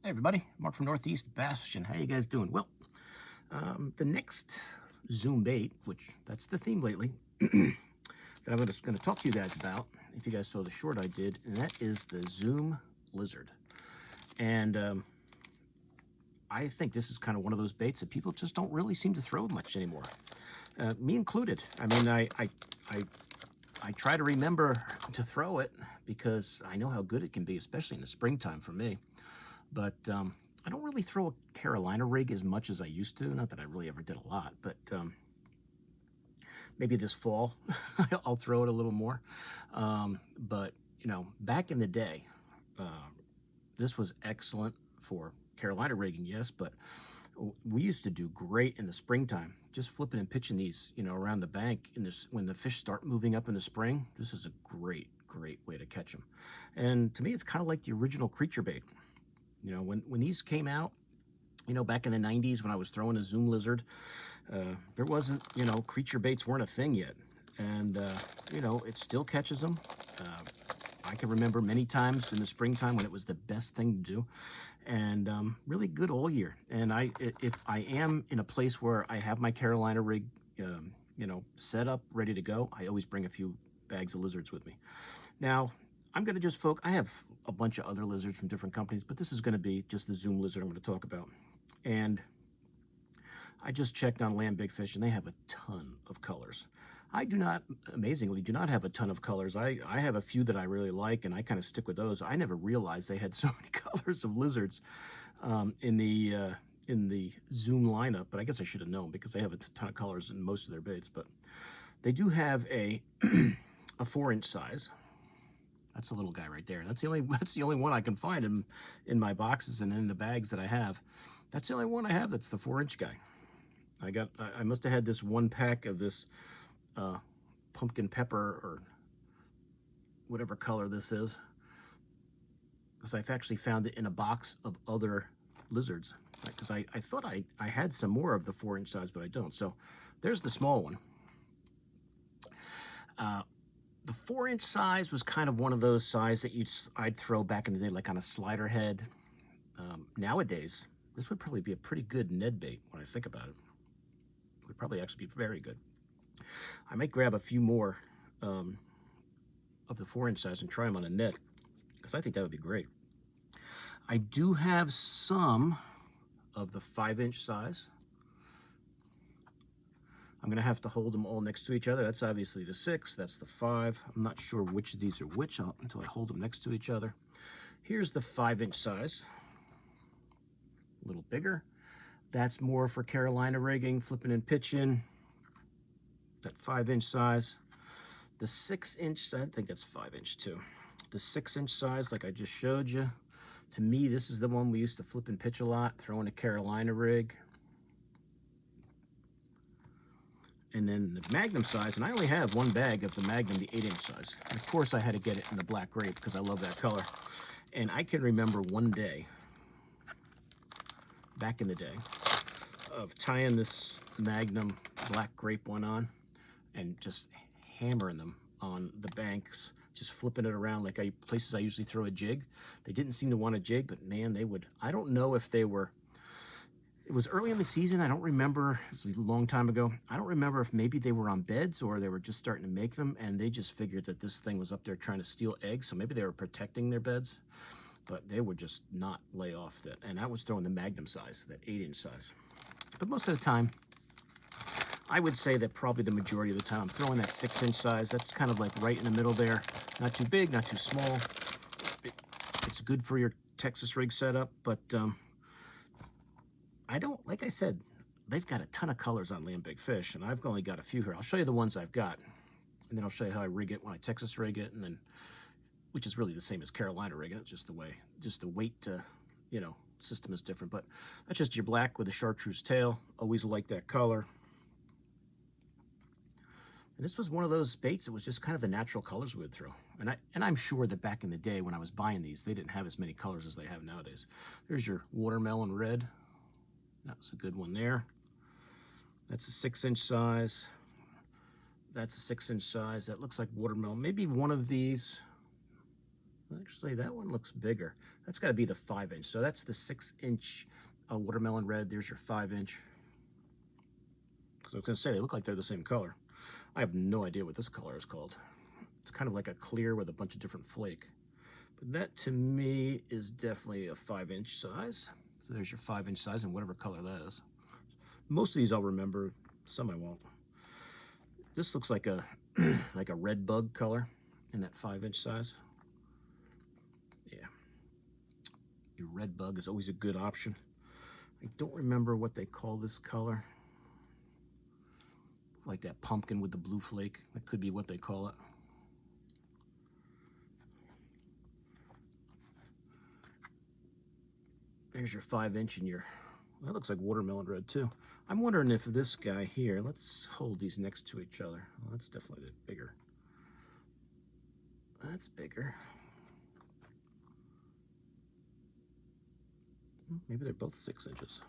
Hey everybody, Mark from Northeast Bastion. How you guys doing? Well, the next Zoom bait, which that's the theme lately, that I'm going to talk to you guys about, if you guys saw the short I did, and that is the Zoom Lizard. And I think this is kind of one of those baits that people just don't really seem to throw much anymore, me included. I mean, I try to remember to throw it because I know how good it can be, especially in the springtime for me. But I don't really throw a Carolina rig as much as I used to. Not that I really ever did a lot, but maybe this fall I'll throw it a little more. But, you know, back in the day, this was excellent for Carolina rigging, yes, but we used to do great in the springtime, just flipping and pitching these, you know, around the bank in this when the fish start moving up in the spring. This is a great way to catch them. And to me, it's kind of like the original creature bait. You know, when these came out, you know, back in the 90s when I was throwing a Zoom Lizard, there wasn't, you know, creature baits weren't a thing yet. And, you know, it still catches them. I can remember many times in the springtime when it was the best thing to do, and really good all year. And if I am in a place where I have my Carolina rig, you know, set up, ready to go, I always bring a few bags of lizards with me. Now, I'm going to just focus. I have a bunch of other lizards from different companies, but this is going to be just the Zoom Lizard I'm going to talk about. And I just checked on Land Big Fish, and they have a ton of colors. I do not, amazingly, do not have a ton of colors. I have a few that I really like, and I kind of stick with those. I never realized they had so many colors of lizards in the Zoom lineup, but I guess I should have known because they have a ton of colors in most of their baits. But they do have a a 4-inch size. That's a little guy right there. That's the only one I can find in my boxes and in the bags that I have. That's the only one I have that's the 4-inch guy. I must have had this one pack of this pumpkin pepper or whatever color this is, because I've actually found it in a box of other lizards. Because I thought I had some more of the 4-inch size, but I don't. So there's the small one. The 4-inch size was kind of one of those size that I'd throw back in the day, like on a slider head. Nowadays, this would probably be a pretty good Ned bait when I think about it. It would probably actually be very good. I might grab a few more of the 4-inch size and try them on a net, because I think that would be great. I do have some of the 5-inch size. I'm going to have to hold them all next to each other. That's obviously the 6, that's the 5. I'm not sure which of these are which until I hold them next to each other. Here's the 5-inch size, a little bigger. That's more for Carolina rigging, flipping and pitching, that 5-inch size. The 6-inch, I think that's 5-inch too. The 6-inch size, like I just showed you, to me, this is the one we used to flip and pitch a lot, throwing a Carolina rig. And then the Magnum size, and I only have one bag of the Magnum, the 8-inch size. And of course, I had to get it in the black grape because I love that color. And I can remember one day, back in the day, of tying this Magnum black grape one on and just hammering them on the banks, just flipping it around like places I usually throw a jig. They didn't seem to want a jig, but man, they would. I don't know if they were. It was early in the season. I don't remember. It was a long time ago. I don't remember if maybe they were on beds or they were just starting to make them, and they just figured that this thing was up there trying to steal eggs, so maybe they were protecting their beds, but they would just not lay off that. And I was throwing the Magnum size, that 8-inch size. But most of the time, I would say that probably the majority of the time I'm throwing that 6-inch size. That's kind of like right in the middle there. Not too big, not too small. It's good for your Texas rig setup, but I don't, like I said, they've got a ton of colors on Land Big Fish, and I've only got a few here. I'll show you the ones I've got, and then I'll show you how I rig it when I Texas rig it, and then, which is really the same as Carolina rigging. It's just the weight, you know, system is different. But that's just your black with a chartreuse tail. Always like that color. And this was one of those baits that was just kind of the natural colors we would throw. And I'm sure that back in the day when I was buying these, they didn't have as many colors as they have nowadays. There's your watermelon red. That was a good one there. That's a 6-inch size. That's a 6-inch size. That looks like watermelon. Maybe one of these. Actually, that one looks bigger. That's got to be the 5-inch. So that's the 6-inch watermelon red. There's your 5-inch. Because I was going to say, they look like they're the same color. I have no idea what this color is called. It's kind of like a clear with a bunch of different flake. But that, to me, is definitely a 5-inch size. So there's your 5-inch size and whatever color that is. Most of these I'll remember, some I won't. This looks like a like a red bug color in that 5-inch size. Yeah, your red bug is always a good option. I don't remember what they call this color. Like that pumpkin with the blue flake. That could be what they call it. There's your 5-inch and your, well, that looks like watermelon red too. I'm wondering if this guy here, let's hold these next to each other. Well, that's definitely bigger. That's bigger. Maybe they're both 6 inches.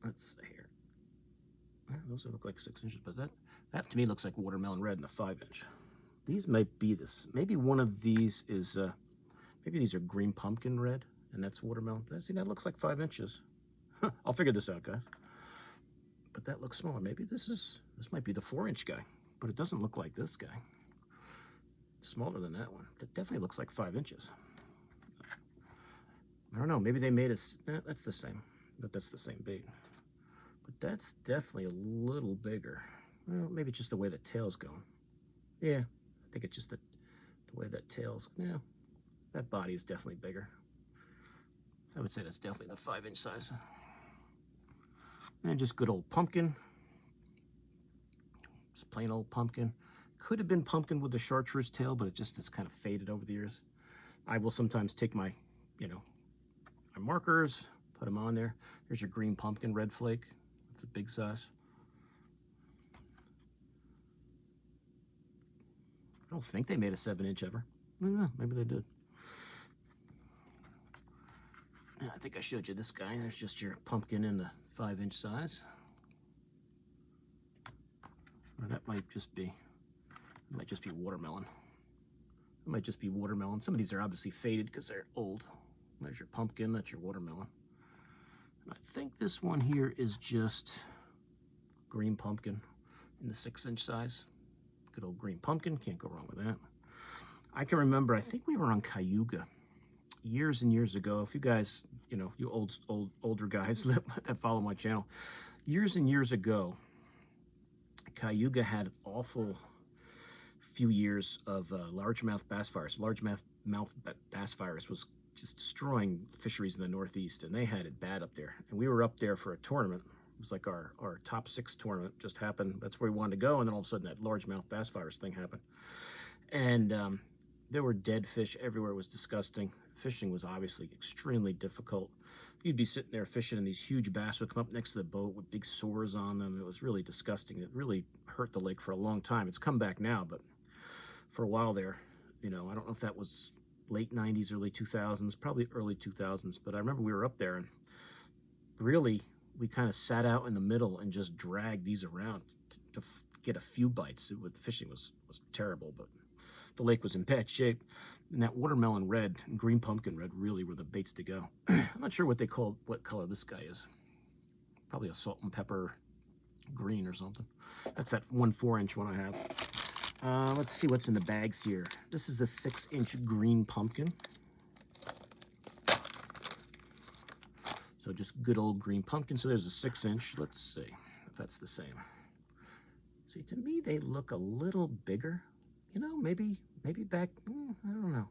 Let's see here. Yeah, those look like 6 inches, but that to me looks like watermelon red in the 5-inch. These might be this. Maybe one of these is, maybe these are green pumpkin red, and that's watermelon. See, that looks like 5 inches. I'll figure this out, guys. But that looks smaller. Maybe this might be the 4-inch guy, but it doesn't look like this guy. It's smaller than that one. It definitely looks like 5 inches. I don't know. Maybe they made it. That's the same, but that's the same bait. But that's definitely a little bigger. Well, maybe it's just the way the tail's going. Yeah, I think it's just the way that tail's. Yeah, that body is definitely bigger. I would say that's definitely the 5-inch size. And just good old pumpkin. Just plain old pumpkin. Could have been pumpkin with the chartreuse tail, but it just is kind of faded over the years. I will sometimes take my, my markers, put them on there. Here's your green pumpkin red flake. It's a big size. I don't think they made a 7-inch ever. I don't know, maybe they did. I think I showed you this guy. There's just your pumpkin in the 5-inch size. Or that might just be watermelon. It might just be watermelon. Some of these are obviously faded because they're old. There's your pumpkin, that's your watermelon. And I think this one here is just green pumpkin in the 6-inch size. Good old green pumpkin, can't go wrong with that. I can remember, I think we were on Cayuga years and years ago. If you guys, you older guys that follow my channel, years and years ago, Cayuga had an awful few years of largemouth bass fires. Largemouth bass fires was just destroying fisheries in the Northeast, and they had it bad up there. And we were up there for a tournament. It was like our top 6 tournament just happened. That's where we wanted to go, and then all of a sudden that largemouth bass fires thing happened. And there were dead fish everywhere. It was disgusting. Fishing was obviously extremely difficult. You'd be sitting there fishing, and these huge bass would come up next to the boat with big sores on them. It was really disgusting. It really hurt the lake for a long time. It's come back now, but for a while there, I don't know if that was late 90s, early 2000s, probably early 2000s, but I remember we were up there, and really we kind of sat out in the middle and just dragged these around to get a few bites. The fishing was terrible, but the lake was in bad shape. And that watermelon red and green pumpkin red really were the baits to go. I'm not sure what color this guy is. Probably a salt and pepper green or something. That's that 4-inch one I have. Let's see what's in the bags here. This is a 6-inch green pumpkin. So just good old green pumpkin. So there's a 6-inch. Let's see if that's the same. See, to me, they look a little bigger. Maybe back, I don't know.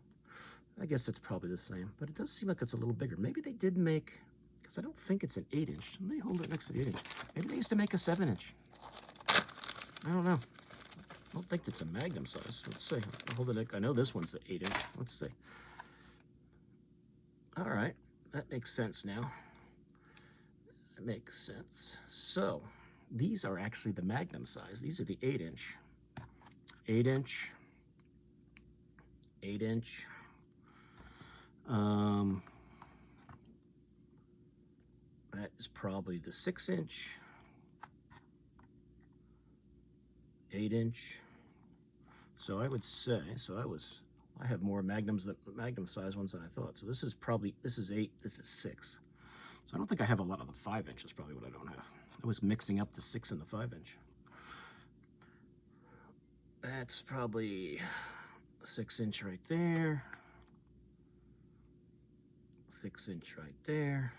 I guess it's probably the same, but it does seem like it's a little bigger. Maybe they did make, because I don't think it's an 8-inch. Let me hold it next to the 8-inch. Maybe they used to make a 7-inch. I don't know. I don't think it's a Magnum size. Let's see. I'll hold it. I know this one's the 8-inch. Let's see. All right. That makes sense now. That makes sense. So these are actually the Magnum size. These are the 8-inch. 8-inch. 8-inch. That is probably the 6-inch. 8-inch. So I would say, so I was I have more magnum size ones than I thought. So this is 8, this is 6. So I don't think I have a lot of the 5-inch is probably what I don't have. I was mixing up the 6 and the 5-inch. That's probably 6-inch right there. 6-inch right there.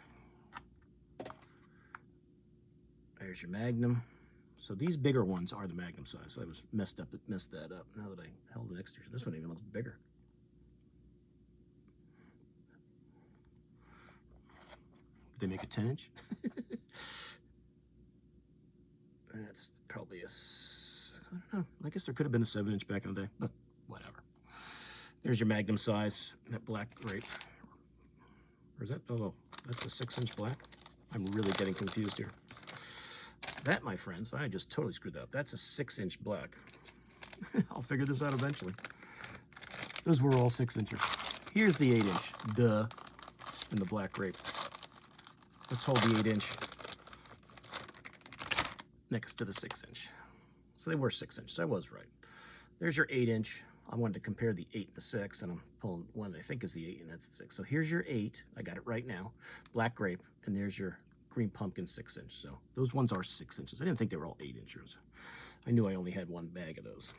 There's your Magnum. So these bigger ones are the Magnum size. So I was messed that up. Now that I held it extra, this one even looks bigger. Did they make a 10-inch? That's probably I don't know. I guess there could have been a 7-inch back in the day, but whatever. There's your Magnum size, that black grape. Or is that, oh, that's a 6-inch black? I'm really getting confused here. That, my friends, I just totally screwed that up. That's a 6-inch black. I'll figure this out eventually. Those were all 6-inchers. Here's the 8-inch, duh, in the black grape. Let's hold the 8-inch next to the 6-inch. So they were 6-inch, so I was right. There's your 8-inch. I wanted to compare the 8 and the 6, and I'm pulling one I think is the 8, and that's the 6. So here's your 8. I got it right now. Black grape, and there's your green pumpkin 6-inch. So those ones are 6 inches. I didn't think they were all 8-inchers. I knew I only had one bag of those.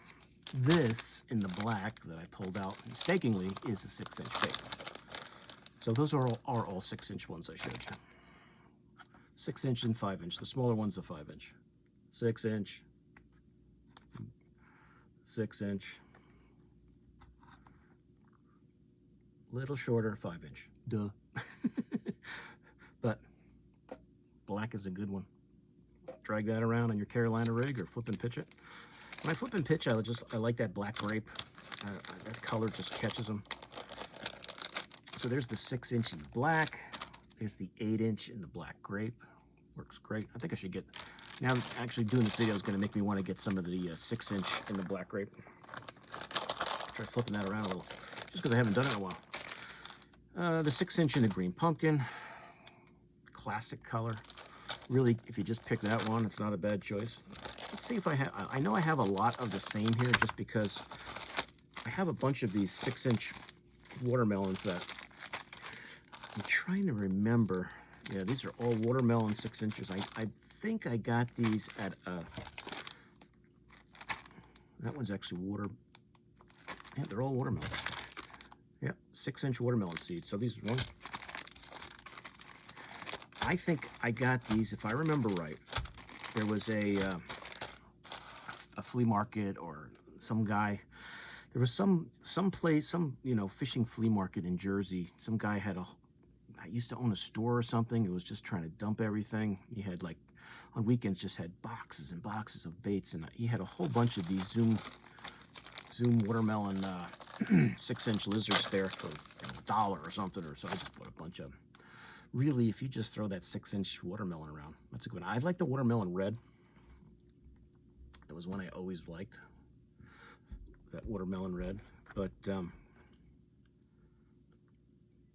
This in the black that I pulled out mistakenly is a 6-inch tape. So those are all 6-inch ones I showed you. 6-inch and 5-inch. The smaller one's the 5-inch. 6-inch, 6-inch, little shorter, 5-inch. Duh. But black is a good one. Drag that around on your Carolina rig or flip and pitch it. When I flip and pitch, I like that black grape. That color just catches them. So there's the 6-inch in black. There's the 8-inch in the black grape. Works great. I think I should get, now actually doing this video is going to make me want to get some of the 6-inch in the black grape. Try flipping that around a little, just because I haven't done it in a while. The 6-inch in the green pumpkin. Classic color. Really, if you just pick that one, it's not a bad choice. Let's see if I have, I know I have a lot of the same here just because I have a bunch of these 6-inch watermelons that I'm trying to remember. Yeah, these are all watermelon 6-inchers. I think I got these at that one's actually yeah, they're all watermelon. Yeah, 6-inch watermelon seeds. So these are one. I think I got these, if I remember right, there was a flea market or some guy, there was some place, some, you know, fishing flea market in Jersey. Some guy had I used to own a store or something. It was just trying to dump everything. He had, like, on weekends just had boxes and boxes of baits, and he had a whole bunch of these Zoom watermelon 6-inch lizards there for $1 or something, or so I just bought a bunch of them. Really, if you just throw that 6-inch watermelon around, that's a good one. I like the watermelon red. That was one I always liked, that watermelon red. But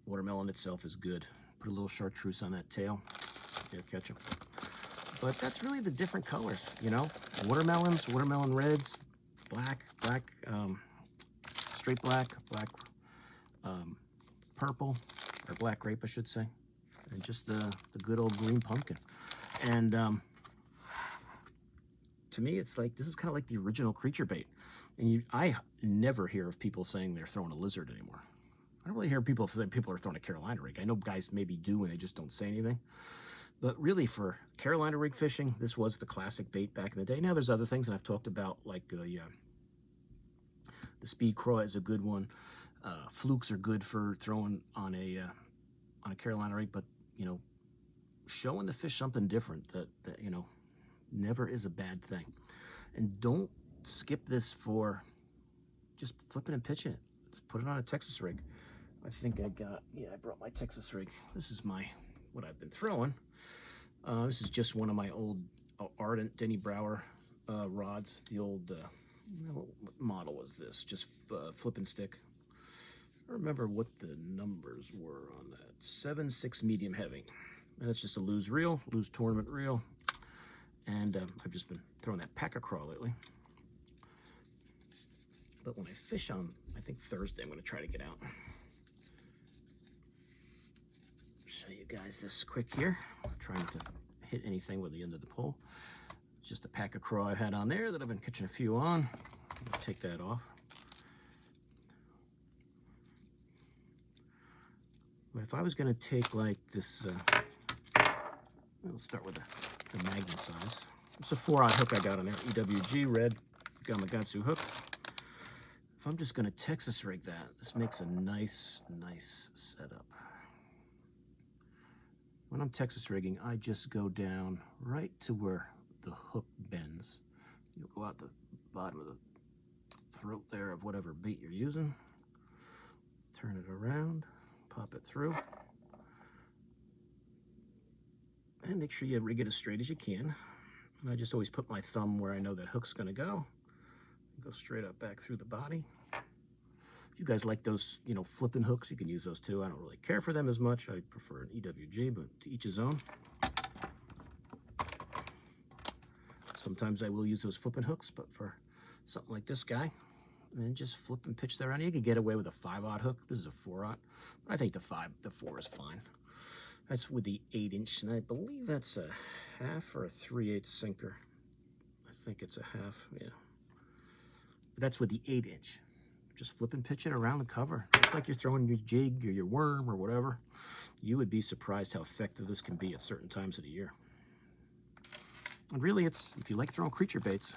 watermelon itself is good. Put a little chartreuse on that tail. Yeah, catch them. But that's really the different colors, you know? Watermelons, watermelon reds, black, straight black, purple, or black grape, I should say. And just the good old green pumpkin. And to me, it's like, this is kind of like the original creature bait. And I never hear of people saying they're throwing a lizard anymore. I don't really hear people say people are throwing a Carolina rig. I know guys maybe do and they just don't say anything. But really, for Carolina rig fishing, this was the classic bait back in the day. Now there's other things that I've talked about, like the speed craw is a good one. Flukes are good for throwing on a Carolina rig, but you know, showing the fish something different that you know, never is a bad thing. And don't skip this for just flipping and pitching it. Just put it on a Texas rig. I think I brought my Texas rig. This is what I've been throwing. This is just one of my old Ardent Denny Brower rods. The old, what model was this? Just flip and stick. I don't remember what the numbers were on that. 7.6 medium heavy. And that's just a loose tournament reel. And I've just been throwing that pack of craw lately. But when I fish on my think Thursday I'm going to try to get out. Show you guys this quick here. I'm trying to hit anything with the end of the pole. It's just a pack of crow I had on there that I've been catching a few on. Take that off. But if I was going to take like this, we'll start with the Magnum size. It's a 4/0 hook I got on there, EWG red Gamakatsu hook. If I'm just going to Texas rig that, this makes a nice setup. When I'm Texas rigging, I just go down right to where the hook bends. You'll go out the bottom of the throat there of whatever bait you're using. Turn it around, pop it through. And make sure you rig it as straight as you can. And I just always put my thumb where I know that hook's gonna go. Go straight up back through the body. If you guys like those, you know, flipping hooks, you can use those too. I don't really care for them as much. I prefer an EWG, but to each his own. Sometimes I will use those flipping hooks, but for something like this guy, and then just flip and pitch there on. You can get away with a 5/0 hook. This is a 4/0, but I think the 4 is fine. That's with the 8-inch, and I believe that's a 1/2 or a 3/8 sinker. I think it's a 1/2, yeah. But that's with the 8-inch. Just flip and pitch it around the cover. It's like you're throwing your jig or your worm or whatever. You would be surprised how effective this can be at certain times of the year. And really, it's, if you like throwing creature baits,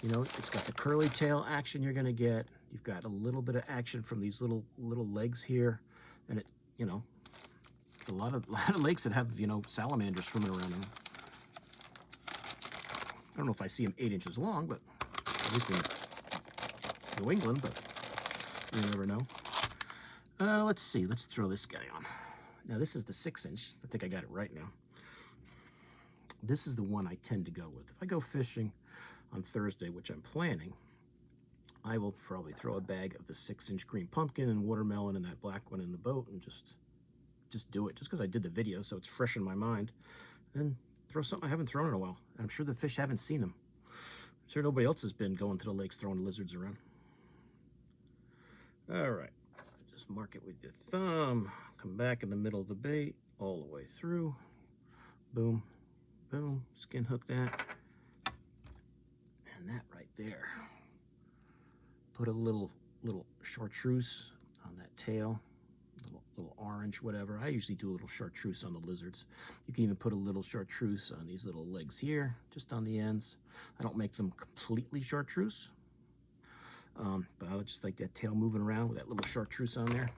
you know, it's got the curly tail action you're gonna get. You've got a little bit of action from these little legs here, and it, you know, a lot of lakes that have, you know, salamanders swimming around them. I don't know if I see them 8 inches long, but at least in New England, but you never know. Let's see. Let's throw this guy on. Now, this is the 6-inch. I think I got it right now. This is the one I tend to go with. If I go fishing on Thursday, which I'm planning, I will probably throw a bag of the 6-inch green pumpkin and watermelon and that black one in the boat and just do it. Just because I did the video, so it's fresh in my mind. And throw something I haven't thrown in a while. I'm sure the fish haven't seen them. I'm sure nobody else has been going to the lakes throwing lizards around. All right, just mark it with your thumb. Come back in the middle of the bait, all the way through. Boom, boom, skin hook that. And that right there. Put a little chartreuse on that tail, little orange, whatever. I usually do a little chartreuse on the lizards. You can even put a little chartreuse on these little legs here, just on the ends. I don't make them completely chartreuse. But I would just like that tail moving around with that little chartreuse on there.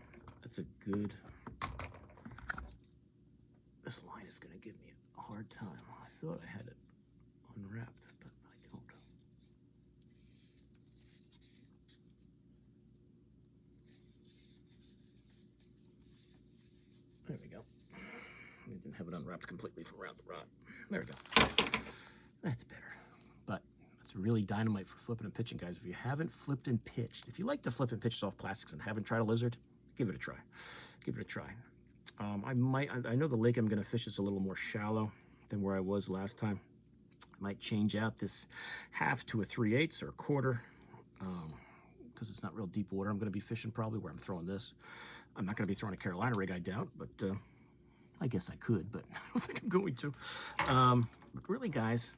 That's a good... This line is going to give me a hard time. I thought I had it unwrapped, but I don't. There we go. I didn't have it unwrapped completely from around the rod. There we go. That's better. But it's really dynamite for flipping and pitching, guys. If you haven't flipped and pitched, if you like to flip and pitch soft plastics and haven't tried a lizard, give it a try. Give it a try. I know the lake I'm going to fish is a little more shallow than where I was last time. I might change out this 1/2 to a 3/8 or a 1/4 because it's not real deep water. I'm going to be fishing probably where I'm throwing this. I'm not going to be throwing a Carolina rig, I doubt, but I guess I could, but I don't think I'm going to. But really, guys,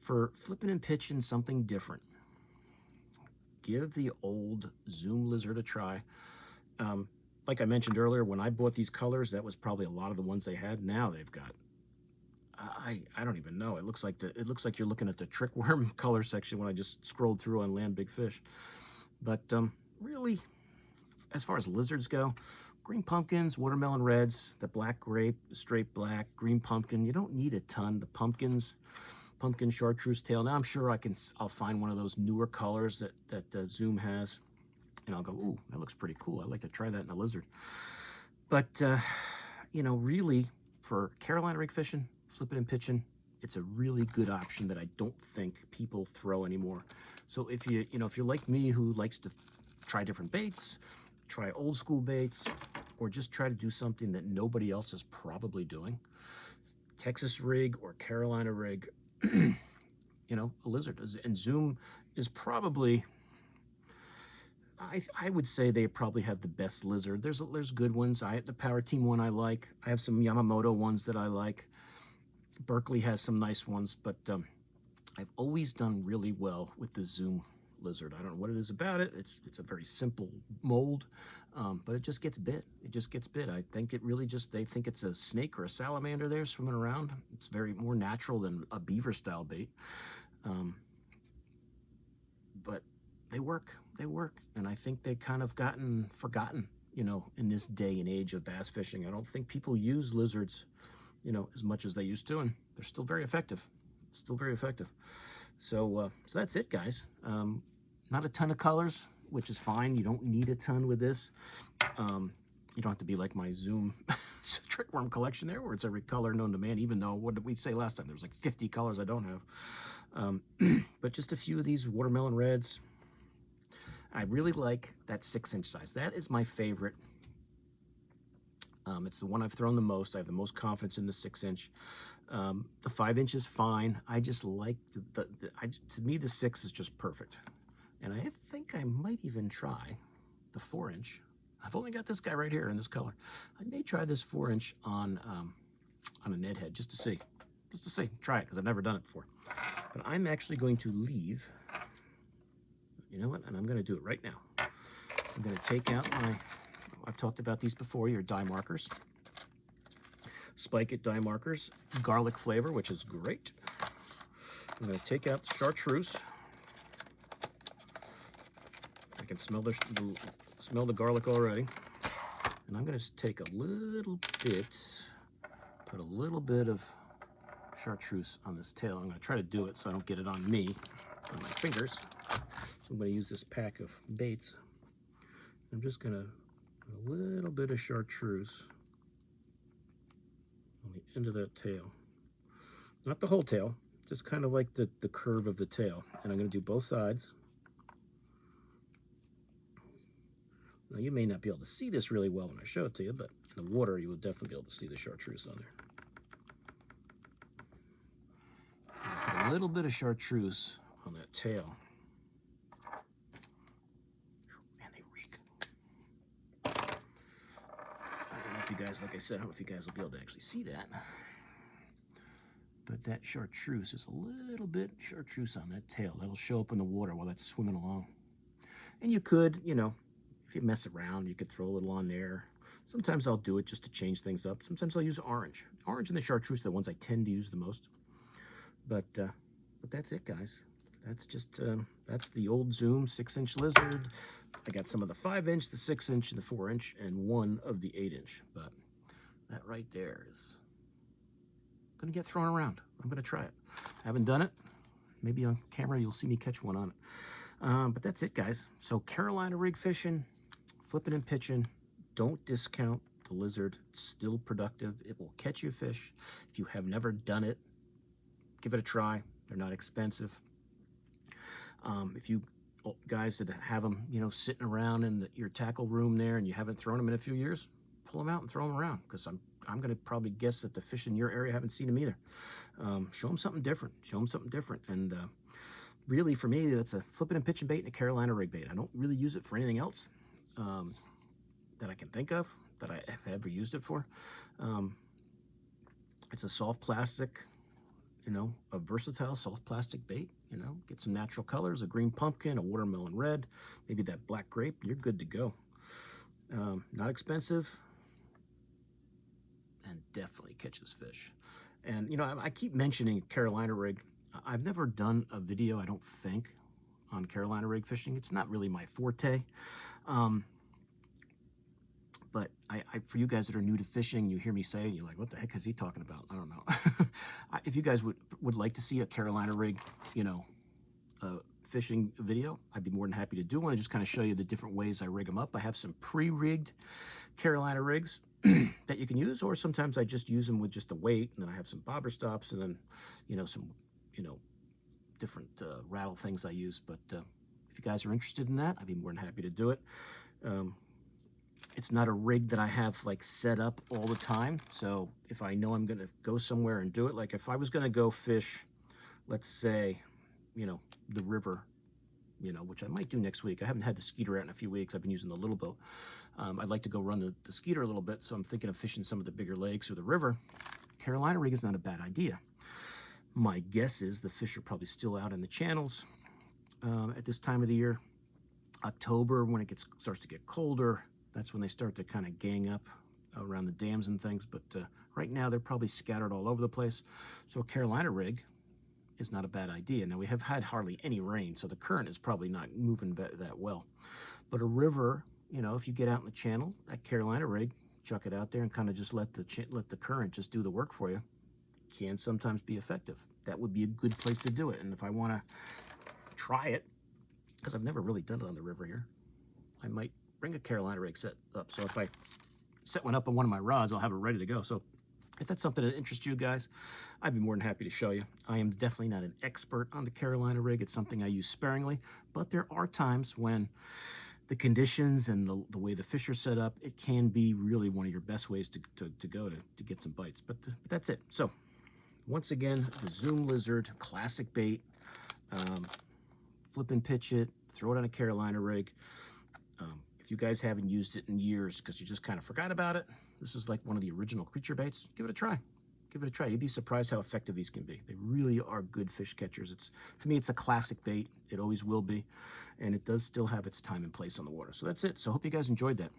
for flipping and pitching something different, give the old Zoom lizard a try. Like I mentioned earlier, when I bought these colors, that was probably a lot of the ones they had. Now they've got, I don't even know. It looks like you're looking at the trick worm color section when I just scrolled through on Land Big Fish. But really, as far as lizards go, green pumpkins, watermelon reds, the black grape, the straight black, green pumpkin. You don't need a ton. The pumpkins, pumpkin chartreuse tail. Now I'm sure I'll find one of those newer colors that Zoom has, and I'll go, ooh, that looks pretty cool. I'd like to try that in a lizard. But you know, really, for Carolina rig fishing, flipping and pitching, it's a really good option that I don't think people throw anymore. So if you're like me, who likes to try different baits, try old school baits, or just try to do something that nobody else is probably doing, Texas rig or Carolina rig, you know, a lizard. And Zoom is probably, I would say they probably have the best lizard. There's good ones. The Power Team one I like. I have some Yamamoto ones that I like. Berkeley has some nice ones, but I've always done really well with the Zoom lizard. I don't know what it is about it. It's a very simple mold, but it just gets bit. It just gets bit. I think it really just, they think it's a snake or a salamander there swimming around. It's very more natural than a beaver style bait. But they work. They work. And I think they kind of gotten forgotten, in this day and age of bass fishing. I don't think people use lizards, as much as they used to, and they're still very effective. Still very effective. So that's it, guys. Not a ton of colors, which is fine. You don't need a ton with this. You don't have to be like my Zoom trick worm collection there, where it's every color known to man, even though, what did we say last time? There was like 50 colors I don't have. But just a few of these watermelon reds. I really like that 6-inch size. That is my favorite. It's the one I've thrown the most. I have the most confidence in the 6-inch. The 5-inch is fine. I just like to me, the 6 is just perfect. And I think I might even try the 4-inch. I've only got this guy right here in this color. I may try this 4-inch on a Ned head just to see. Try it, because I've never done it before. But I'm actually going to leave. You know what? And I'm going to do it right now. I'm going to take out I've talked about these before, your dye markers. Spike It dye markers, garlic flavor, which is great. I'm going to take out the chartreuse. I can smell the garlic already. And I'm going to take a little bit, put a little bit of chartreuse on this tail. I'm going to try to do it so I don't get it on me, on my fingers. So I'm going to use this pack of baits. I'm just going to put a little bit of chartreuse on the end of that tail. Not the whole tail, just kind of like the curve of the tail. And I'm going to do both sides. Now, you may not be able to see this really well when I show it to you, but in the water, you will definitely be able to see the chartreuse on there. Put a little bit of chartreuse on that tail. Man, they reek. I don't know if you guys, like I said, I don't know if you guys will be able to actually see that. But that chartreuse is a little bit chartreuse on that tail. That'll show up in the water while that's swimming along. And you could, if you mess around, you could throw a little on there. Sometimes I'll do it just to change things up. Sometimes I'll use orange. Orange and the chartreuse are the ones I tend to use the most. But that's it, guys. That's just, that's the old Zoom 6-inch lizard. I got some of the 5-inch, the 6-inch, and the 4-inch, and one of the 8-inch. But that right there is going to get thrown around. I'm going to try it. I haven't done it. Maybe on camera you'll see me catch one on it. But that's it, guys. So Carolina rig fishing, flipping and pitching. Don't discount the lizard. It's still productive. It will catch you fish. If you have never done it, give it a try. They're not expensive. If you guys that have them, sitting around in your tackle room there and you haven't thrown them in a few years, pull them out and throw them around, because I'm going to probably guess that the fish in your area haven't seen them either. Show them something different. And really, for me, that's a flipping and pitching bait and a Carolina rig bait. I don't really use it for anything else that I can think of that I have ever used it for. It's a soft plastic, a versatile soft plastic bait. Get some natural colors, a green pumpkin, a watermelon red, maybe that black grape, you're good to go. Not expensive, and definitely catches fish. And, I keep mentioning Carolina rig. I've never done a video, I don't think, on Carolina rig fishing. It's not really my forte. But for you guys that are new to fishing, you hear me say, and you're like, what the heck is he talking about? I don't know. If you guys would like to see a Carolina rig, fishing video, I'd be more than happy to do one and just kind of show you the different ways I rig them up. I have some pre-rigged Carolina rigs that you can use, or sometimes I just use them with just the weight, and then I have some bobber stops, and then, some, different rattle things I use. But if you guys are interested in that, I'd be more than happy to do it. It's not a rig that I have set up all the time. So if I know I'm going to go somewhere and do it, like if I was going to go fish, let's say, the river which I might do next week. I haven't had the skeeter out in a few weeks. I've been using the little boat. I'd like to go run the skeeter a little bit, so I'm thinking of fishing some of the bigger lakes or the river. Carolina rig is not a bad idea. My guess is the fish are probably still out in the channels at this time of the year. October, when it starts to get colder, that's when they start to kind of gang up around the dams and things. But right now, they're probably scattered all over the place. So a Carolina rig is not a bad idea. Now, we have had hardly any rain, so the current is probably not moving that well. But a river, if you get out in the channel, that Carolina rig, chuck it out there and kind of just let the current just do the work for you, can sometimes be effective. That would be a good place to do it. And if I want to try it, because I've never really done it on the river here, I might bring a Carolina rig set up. So if I set one up on one of my rods, I'll have it ready to go. So if that's something that interests you guys, I'd be more than happy to show you. I am definitely not an expert on the Carolina rig. It's something I use sparingly, but there are times when the conditions and the way the fish are set up, it can be really one of your best ways to go to get some bites. But that's it. So once again, the Zoom Lizard, classic bait. Flip and pitch it, throw it on a Carolina rig. If you guys haven't used it in years because you just kind of forgot about it, this is like one of the original creature baits. Give it a try. Give it a try. You'd be surprised how effective these can be. They really are good fish catchers. To me, it's a classic bait. It always will be, and it does still have its time and place on the water. So that's it. So I hope you guys enjoyed that.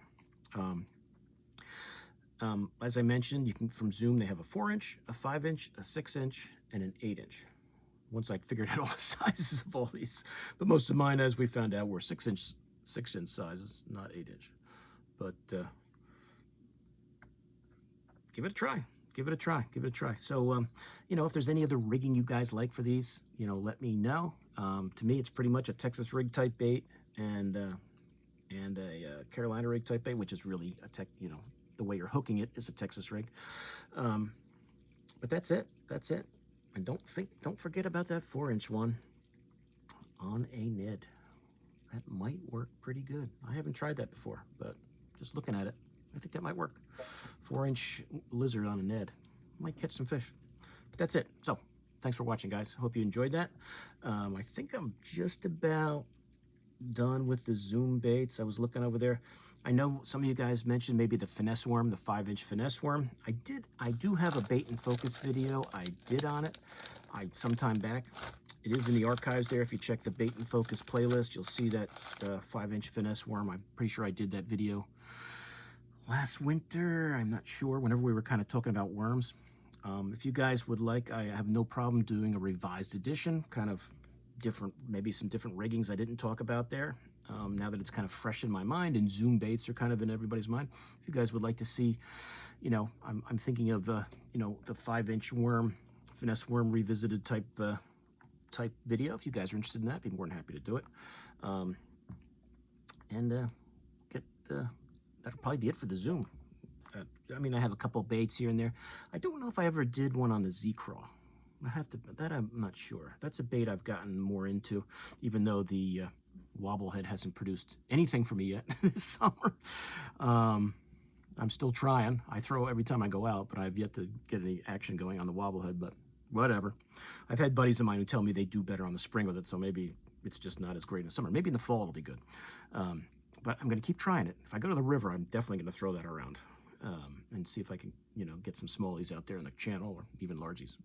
As I mentioned, from Zoom, they have a 4-inch, a 5-inch, a 6-inch, and an 8-inch. Once I figured out all the sizes of all these, but most of mine, as we found out, were 6-inch sizes, not 8-inch. But give it a try. Give it a try. Give it a try. So, if there's any other rigging you guys like for these, let me know. To me, it's pretty much a Texas rig type bait and a Carolina rig type bait, which is really the way you're hooking it is a Texas rig. But that's it. That's it. And don't forget about that 4-inch one on a Ned. That might work pretty good. I haven't tried that before, but just looking at it, I think that might work. 4-inch lizard on a Ned. Might catch some fish. But that's it. So thanks for watching, guys. Hope you enjoyed that. I think I'm just about done with the Zoom baits. I was looking over there. I know some of you guys mentioned maybe the finesse worm, the 5-inch finesse worm. I do have a bait and focus video I did on it some time back. It is in the archives there. If you check the bait and focus playlist, you'll see that 5-inch finesse worm. I'm pretty sure I did that video last winter. I'm not sure, whenever we were kind of talking about worms. If you guys would like, I have no problem doing a revised edition, kind of different, maybe some different riggings I didn't talk about there. Now that it's kind of fresh in my mind and Zoom baits are kind of in everybody's mind. If you guys would like to see, I'm thinking of, the 5-inch worm, finesse worm revisited type video. If you guys are interested in that, I'd be more than happy to do it. That'll probably be it for the Zoom. I have a couple baits here and there. I don't know if I ever did one on the Z-Craw. I'm not sure. That's a bait I've gotten more into, even though the Wobblehead hasn't produced anything for me yet this summer. I'm still trying. I throw every time I go out, but I've yet to get any action going on the Wobblehead, but whatever. I've had buddies of mine who tell me they do better on the spring with it, so maybe it's just not as great in the summer. Maybe in the fall it'll be good. But I'm going to keep trying it. If I go to the river, I'm definitely going to throw that around. And see if I can, get some smallies out there in the channel or even largies.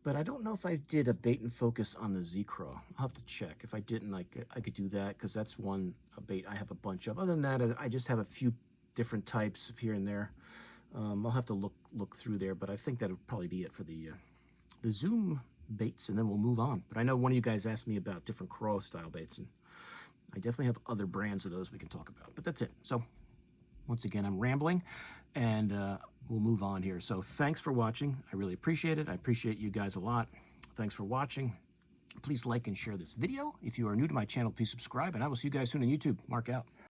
But I don't know if I did a bait and focus on the Z-Craw. I'll have to check. If I didn't, I could do that because that's a bait I have a bunch of. Other than that, I just have a few different types of here and there. I'll have to look through there, but I think that'll probably be it for the Zoom baits, and then we'll move on. But I know one of you guys asked me about different craw style baits, and I definitely have other brands of those we can talk about. But that's it. So once again, I'm rambling, and we'll move on here. So thanks for watching. I really appreciate it. I appreciate you guys a lot. Thanks for watching. Please like and share this video. If you are new to my channel, please subscribe, and I will see you guys soon on YouTube. Mark out.